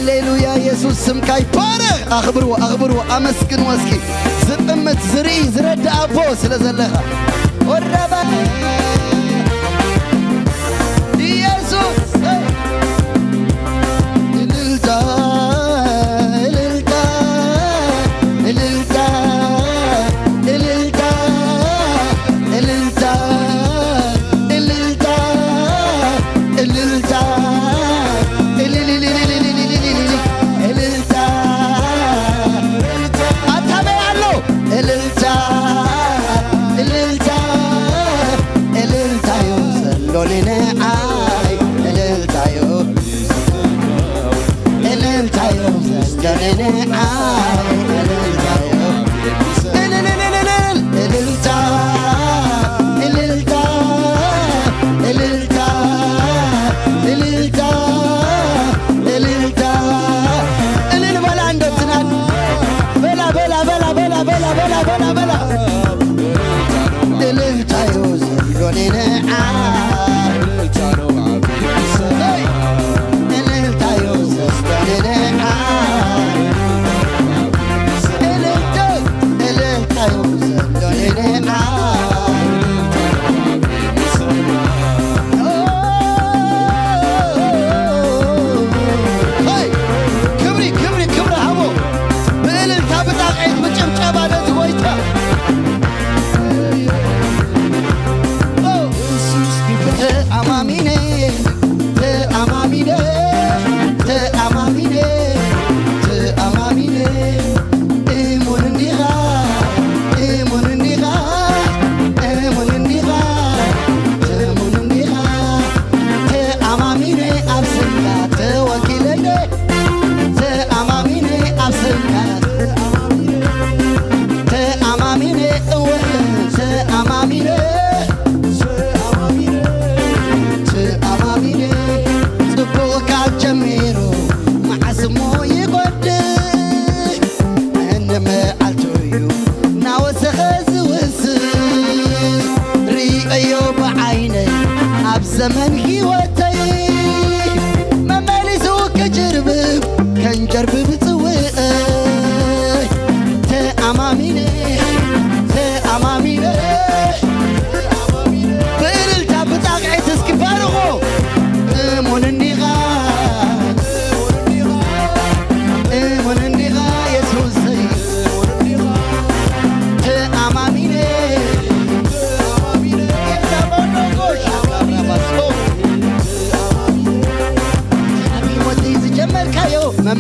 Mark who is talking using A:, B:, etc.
A: ሃሌሉያ ኢየሱስ ስምካ ይባረክ አኽብርዎ አመስግንዎ እስኪ ዝጥምት ዝርኢ ዝረዳእ ኣቦ ስለ ዘለኻ ወረባ ኢየሱስ እልልታ እልልታ እልልታ እልልታ እልልታ እልልታ እልልታ እልልታ አታበያለሁ እልልታ እልልታ እልልታዮ ዘሎኔነ አይ እልልታዮ እልልታዮ ዘሎኔነ አይ እልልታዮ እልልታ እልልታ እልልታ እልልታ እልልታ እልል በላ እንደትናን በላ በላ በላ በላ በላ በላ በላ በላ እልልታዮ ዘሎኔነ እልልታዮ ዘሎኔነ እልልታዮ ዘሎኔነ ዘመን ሕይወተይ መመሊሱ ከጀርብብ ከንጀርብብ ጽውእ ተአማሚነ ተአማሚነ ብእልልታ ብጣቕዒት እስኪ ባርኾ እሙንኒኻ እሙንኒኻ የሱሰይ ተአማሚነ ጀመርካዮ